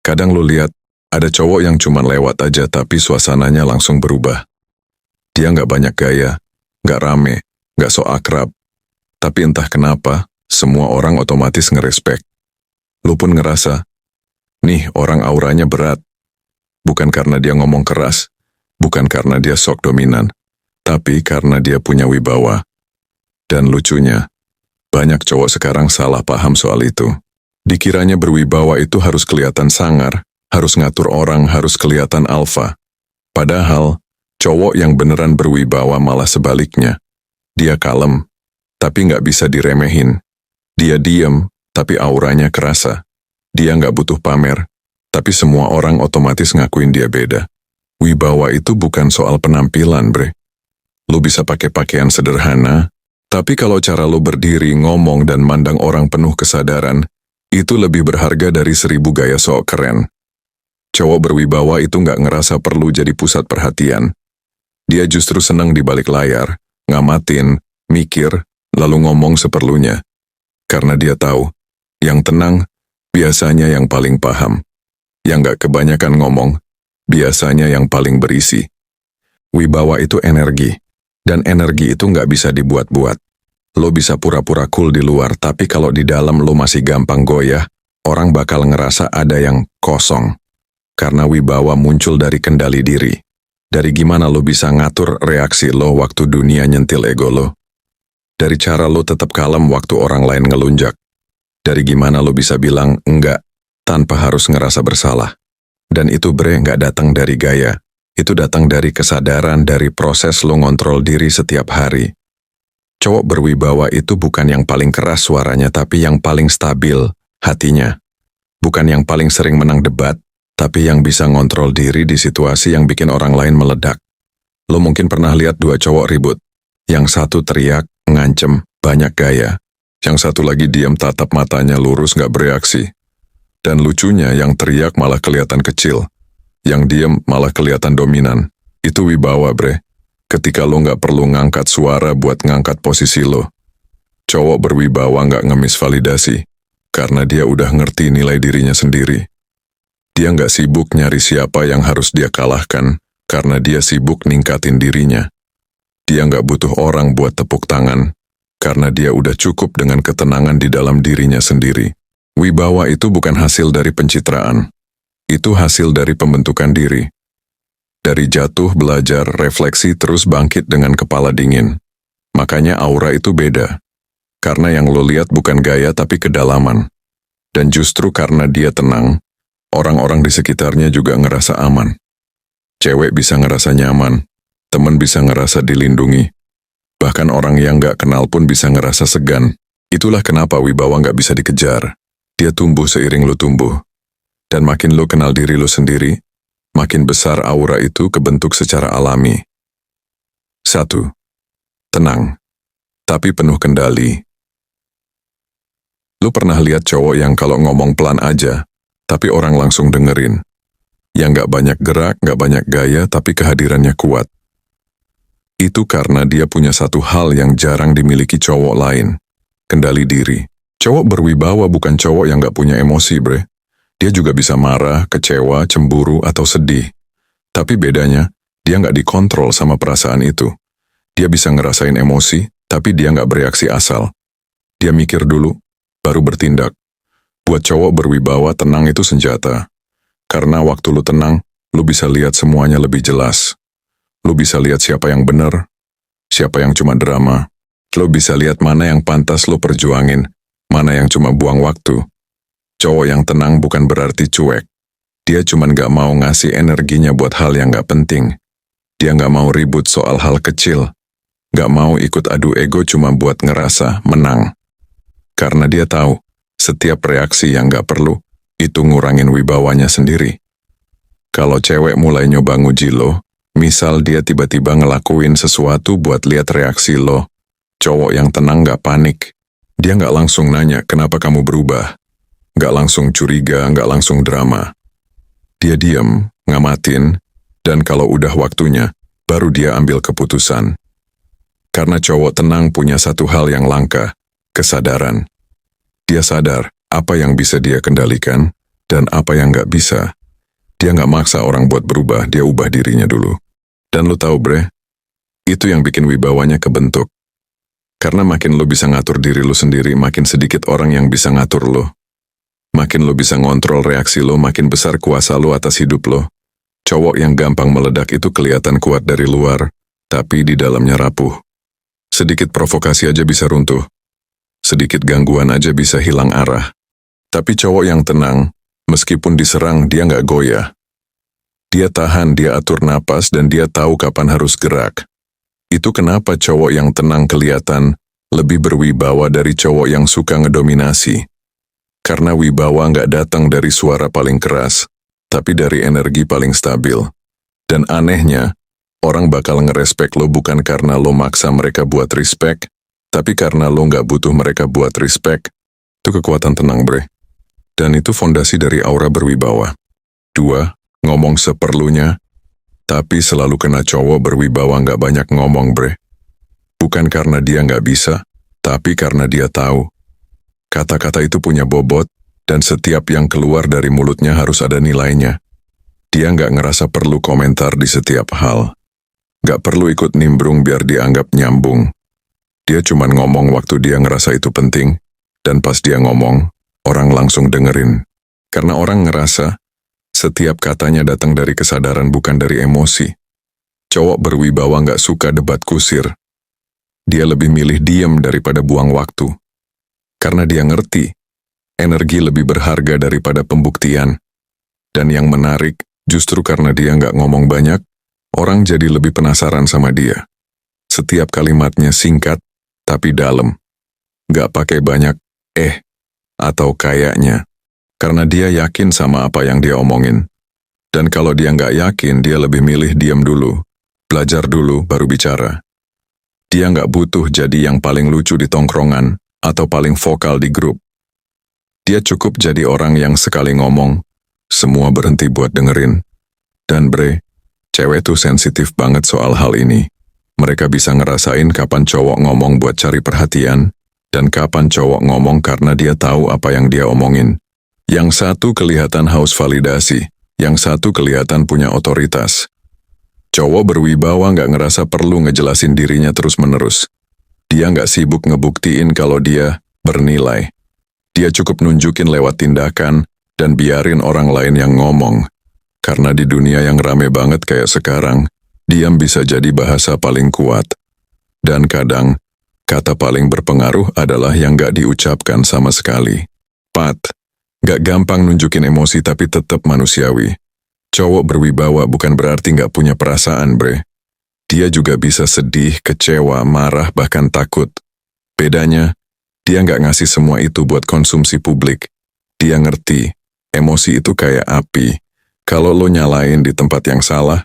Kadang lu lihat, ada cowok yang cuma lewat aja tapi suasananya langsung berubah. Dia nggak banyak gaya, nggak rame, nggak so akrab. Tapi entah kenapa, semua orang otomatis ngerespek. Lu pun ngerasa, nih orang auranya berat. Bukan karena dia ngomong keras, bukan karena dia sok dominan, tapi karena dia punya wibawa. Dan lucunya, banyak cowok sekarang salah paham soal itu. Dikiranya berwibawa itu harus kelihatan sangar, harus ngatur orang, harus kelihatan alfa. Padahal, cowok yang beneran berwibawa malah sebaliknya. Dia kalem, tapi nggak bisa diremehin. Dia diem, tapi auranya kerasa. Dia nggak butuh pamer, tapi semua orang otomatis ngakuin dia beda. Wibawa itu bukan soal penampilan, bre. Lu bisa pakai pakaian sederhana, tapi kalau cara lu berdiri, ngomong, dan mandang orang penuh kesadaran, itu lebih berharga dari 1000 gaya sok keren. Cowok berwibawa itu nggak ngerasa perlu jadi pusat perhatian. Dia justru senang di balik layar, ngamatin, mikir, lalu ngomong seperlunya. Karena dia tahu, yang tenang, biasanya yang paling paham. Yang nggak kebanyakan ngomong, biasanya yang paling berisi. Wibawa itu energi, dan energi itu nggak bisa dibuat-buat. Lo bisa pura-pura cool di luar, tapi kalau di dalam lo masih gampang goyah, orang bakal ngerasa ada yang kosong. Karena wibawa muncul dari kendali diri. Dari gimana lo bisa ngatur reaksi lo waktu dunia nyentil ego lo. Dari cara lo tetap kalem waktu orang lain ngelunjak. Dari gimana lo bisa bilang enggak, tanpa harus ngerasa bersalah. Dan itu bre nggak datang dari gaya. Itu datang dari kesadaran, dari proses lo ngontrol diri setiap hari. Cowok berwibawa itu bukan yang paling keras suaranya, tapi yang paling stabil hatinya. Bukan yang paling sering menang debat, tapi yang bisa ngontrol diri di situasi yang bikin orang lain meledak. Lo mungkin pernah lihat 2 cowok ribut. Yang satu teriak, ngancem, banyak gaya. Yang satu lagi diam, tatap matanya lurus, gak bereaksi. Dan lucunya, yang teriak malah kelihatan kecil. Yang diam malah kelihatan dominan. Itu wibawa, bre. Ketika lo nggak perlu ngangkat suara buat ngangkat posisi lo. Cowok berwibawa nggak ngemis validasi, karena dia udah ngerti nilai dirinya sendiri. Dia nggak sibuk nyari siapa yang harus dia kalahkan, karena dia sibuk ningkatin dirinya. Dia nggak butuh orang buat tepuk tangan, karena dia udah cukup dengan ketenangan di dalam dirinya sendiri. Wibawa itu bukan hasil dari pencitraan. Itu hasil dari pembentukan diri. Dari jatuh, belajar, refleksi, terus bangkit dengan kepala dingin. Makanya aura itu beda. Karena yang lo lihat bukan gaya tapi kedalaman. Dan justru karena dia tenang, orang-orang di sekitarnya juga ngerasa aman. Cewek bisa ngerasa nyaman, teman bisa ngerasa dilindungi. Bahkan orang yang gak kenal pun bisa ngerasa segan. Itulah kenapa wibawa gak bisa dikejar. Dia tumbuh seiring lo tumbuh. Dan makin lo kenal diri lo sendiri, makin besar aura itu kebentuk secara alami. 1. Tenang, tapi penuh kendali. Lu pernah lihat cowok yang kalau ngomong pelan aja, tapi orang langsung dengerin. Yang gak banyak gerak, gak banyak gaya, tapi kehadirannya kuat. Itu karena dia punya satu hal yang jarang dimiliki cowok lain. Kendali diri. Cowok berwibawa bukan cowok yang gak punya emosi, bre. Dia juga bisa marah, kecewa, cemburu, atau sedih. Tapi bedanya, dia nggak dikontrol sama perasaan itu. Dia bisa ngerasain emosi, tapi dia nggak bereaksi asal. Dia mikir dulu, baru bertindak. Buat cowok berwibawa, tenang itu senjata. Karena waktu lu tenang, lu bisa lihat semuanya lebih jelas. Lu bisa lihat siapa yang benar, siapa yang cuma drama. Lu bisa lihat mana yang pantas lu perjuangin, mana yang cuma buang waktu. Cowok yang tenang bukan berarti cuek. Dia cuman gak mau ngasih energinya buat hal yang gak penting. Dia gak mau ribut soal hal kecil. Gak mau ikut adu ego cuma buat ngerasa menang. Karena dia tahu, setiap reaksi yang gak perlu, itu ngurangin wibawanya sendiri. Kalau cewek mulai nyoba nguji lo, misal dia tiba-tiba ngelakuin sesuatu buat lihat reaksi lo, cowok yang tenang gak panik. Dia gak langsung nanya kenapa kamu berubah. Gak langsung curiga, gak langsung drama. Dia diam, ngamatin, dan kalau udah waktunya, baru dia ambil keputusan. Karena cowok tenang punya satu hal yang langka, kesadaran. Dia sadar apa yang bisa dia kendalikan, Dan apa yang nggak bisa, dia nggak maksa orang buat berubah, dia ubah dirinya dulu. Dan lu tahu bre, itu yang bikin wibawanya kebentuk. Karena makin lu bisa ngatur diri lu sendiri, makin sedikit orang yang bisa ngatur lu. Makin lu bisa ngontrol reaksi lu, makin besar kuasa lu atas hidup lu. Cowok yang gampang meledak itu kelihatan kuat dari luar, tapi di dalamnya rapuh. Sedikit provokasi aja bisa runtuh. Sedikit gangguan aja bisa hilang arah. Tapi cowok yang tenang, meskipun diserang dia nggak goyah. Dia tahan, dia atur napas, dan dia tahu kapan harus gerak. Itu kenapa cowok yang tenang kelihatan lebih berwibawa dari cowok yang suka ngedominasi. Karena wibawa nggak datang dari suara paling keras, tapi dari energi paling stabil. Dan anehnya, orang bakal ngerespek lo bukan karena lo maksa mereka buat respect, tapi karena lo nggak butuh mereka buat respect. Itu kekuatan tenang bre. Dan itu fondasi dari aura berwibawa. 2. Ngomong seperlunya, tapi selalu kena cowok berwibawa nggak banyak ngomong bre. Bukan karena dia nggak bisa, tapi karena dia tahu. Kata-kata itu punya bobot, dan setiap yang keluar dari mulutnya harus ada nilainya. Dia nggak ngerasa perlu komentar di setiap hal. Nggak perlu ikut nimbrung biar dianggap nyambung. Dia cuman ngomong waktu dia ngerasa itu penting, dan pas dia ngomong, orang langsung dengerin. Karena orang ngerasa, setiap katanya datang dari kesadaran bukan dari emosi. Cowok berwibawa nggak suka debat kusir. Dia lebih milih diem daripada buang waktu. Karena dia ngerti, energi lebih berharga daripada pembuktian. Dan yang menarik, justru karena dia nggak ngomong banyak, orang jadi lebih penasaran sama dia. Setiap kalimatnya singkat, tapi dalam. Nggak pakai banyak, atau kayaknya. Karena dia yakin sama apa yang dia omongin. Dan kalau dia nggak yakin, dia lebih milih diam dulu, belajar dulu, baru bicara. Dia nggak butuh jadi yang paling lucu di tongkrongan, atau paling vokal di grup. Dia cukup jadi orang yang sekali ngomong, semua berhenti buat dengerin. Dan bre, cewek tuh sensitif banget soal hal ini. Mereka bisa ngerasain kapan cowok ngomong buat cari perhatian, dan kapan cowok ngomong karena dia tahu apa yang dia omongin. Yang satu kelihatan haus validasi, yang satu kelihatan punya otoritas. Cowok berwibawa nggak ngerasa perlu ngejelasin dirinya terus-menerus. Dia nggak sibuk ngebuktiin kalau dia bernilai. Dia cukup nunjukin lewat tindakan dan biarin orang lain yang ngomong. Karena di dunia yang rame banget kayak sekarang, diam bisa jadi bahasa paling kuat. Dan kadang, kata paling berpengaruh adalah yang nggak diucapkan sama sekali. 4. Nggak gampang nunjukin emosi tapi tetap manusiawi. Cowok berwibawa bukan berarti nggak punya perasaan bre. Dia juga bisa sedih, kecewa, marah, bahkan takut. Bedanya, dia nggak ngasih semua itu buat konsumsi publik. Dia ngerti, emosi itu kayak api. Kalau lo nyalain di tempat yang salah,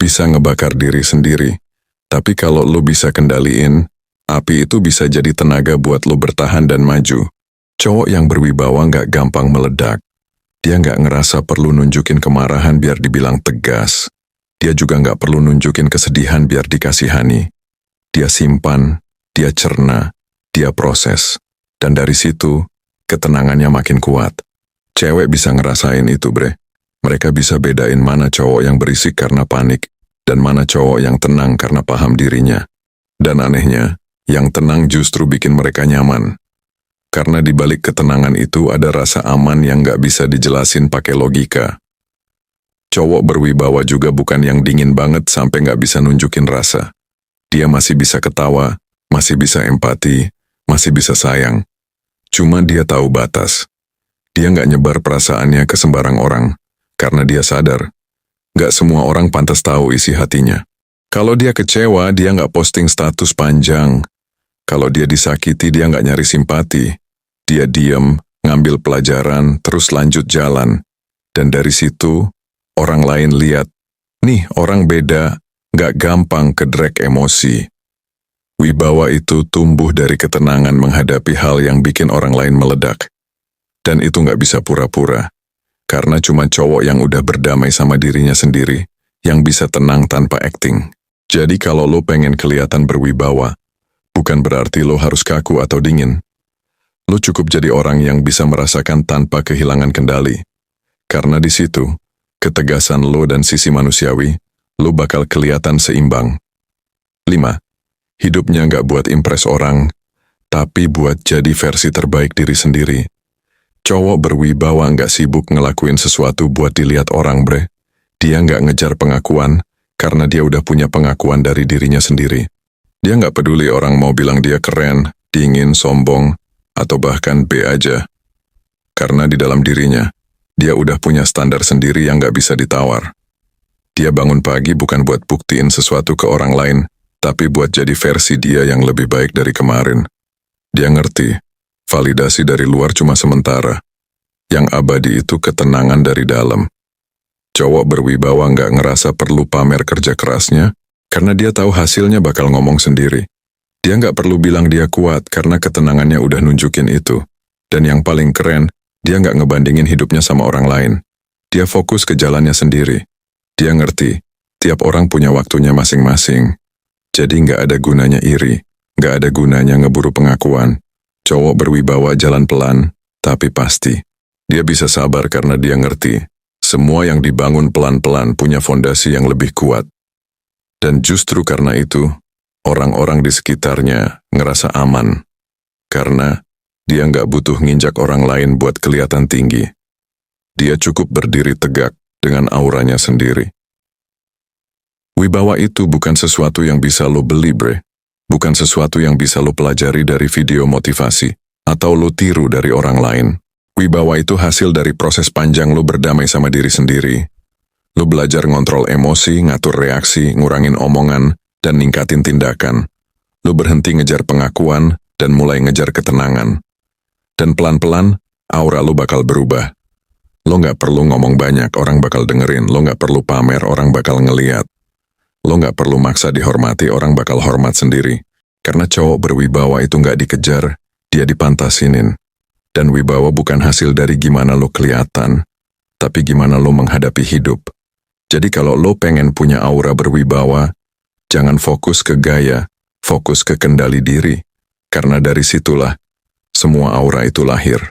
bisa ngebakar diri sendiri. Tapi kalau lo bisa kendaliin, api itu bisa jadi tenaga buat lo bertahan dan maju. Cowok yang berwibawa nggak gampang meledak. Dia nggak ngerasa perlu nunjukin kemarahan biar dibilang tegas. Dia juga nggak perlu nunjukin kesedihan biar dikasihani. Dia simpan, dia cerna, dia proses. Dan dari situ, ketenangannya makin kuat. Cewek bisa ngerasain itu bre. Mereka bisa bedain mana cowok yang berisik karena panik, dan mana cowok yang tenang karena paham dirinya. Dan anehnya, yang tenang justru bikin mereka nyaman. Karena di balik ketenangan itu ada rasa aman yang nggak bisa dijelasin pakai logika. Cowok berwibawa juga bukan yang dingin banget sampai nggak bisa nunjukin rasa. Dia masih bisa ketawa, masih bisa empati, masih bisa sayang. Cuma dia tahu batas. Dia nggak nyebar perasaannya ke sembarang orang, karena dia sadar, nggak semua orang pantas tahu isi hatinya. Kalau dia kecewa, dia nggak posting status panjang. Kalau dia disakiti, dia nggak nyari simpati. Dia diam, ngambil pelajaran, terus lanjut jalan. Dan dari situ, orang lain lihat, nih orang beda, nggak gampang kedrek emosi. Wibawa itu tumbuh dari ketenangan menghadapi hal yang bikin orang lain meledak. Dan itu nggak bisa pura-pura, karena cuma cowok yang udah berdamai sama dirinya sendiri, yang bisa tenang tanpa acting. Jadi kalau lo pengen kelihatan berwibawa, bukan berarti lo harus kaku atau dingin. Lo cukup jadi orang yang bisa merasakan tanpa kehilangan kendali. Karena di situ, ketegasan lo dan sisi manusiawi, lo bakal kelihatan seimbang. 5. Hidupnya nggak buat impress orang, tapi buat jadi versi terbaik diri sendiri. Cowok berwibawa nggak sibuk ngelakuin sesuatu buat dilihat orang, bre. Dia nggak ngejar pengakuan, karena dia udah punya pengakuan dari dirinya sendiri. Dia nggak peduli orang mau bilang dia keren, dingin, sombong, atau bahkan B aja. Karena di dalam dirinya, dia udah punya standar sendiri yang nggak bisa ditawar. Dia bangun pagi bukan buat buktiin sesuatu ke orang lain, tapi buat jadi versi dia yang lebih baik dari kemarin. Dia ngerti, validasi dari luar cuma sementara. Yang abadi itu ketenangan dari dalam. Cowok berwibawa nggak ngerasa perlu pamer kerja kerasnya, karena dia tahu hasilnya bakal ngomong sendiri. Dia nggak perlu bilang dia kuat, karena ketenangannya udah nunjukin itu. Dan yang paling keren, dia nggak ngebandingin hidupnya sama orang lain. Dia fokus ke jalannya sendiri. Dia ngerti, tiap orang punya waktunya masing-masing. Jadi nggak ada gunanya iri, nggak ada gunanya ngeburu pengakuan. Cowok berwibawa jalan pelan, tapi pasti. Dia bisa sabar karena dia ngerti, semua yang dibangun pelan-pelan punya fondasi yang lebih kuat. Dan justru karena itu, orang-orang di sekitarnya ngerasa aman. Karena dia nggak butuh nginjak orang lain buat kelihatan tinggi. Dia cukup berdiri tegak dengan auranya sendiri. Wibawa itu bukan sesuatu yang bisa lo beli, bre. Bukan sesuatu yang bisa lo pelajari dari video motivasi, atau lo tiru dari orang lain. Wibawa itu hasil dari proses panjang lo berdamai sama diri sendiri. Lo belajar ngontrol emosi, ngatur reaksi, ngurangin omongan, dan ningkatin tindakan. Lo berhenti ngejar pengakuan, dan mulai ngejar ketenangan. Dan pelan-pelan, aura lo bakal berubah. Lo nggak perlu ngomong banyak, orang bakal dengerin. Lo nggak perlu pamer, orang bakal ngeliat. Lo nggak perlu maksa dihormati, orang bakal hormat sendiri. Karena cowok berwibawa itu nggak dikejar, dia dipantasinin. Dan wibawa bukan hasil dari gimana lo kelihatan, tapi gimana lo menghadapi hidup. Jadi kalau lo pengen punya aura berwibawa, jangan fokus ke gaya, fokus ke kendali diri. Karena dari situlah, semua aura itu lahir.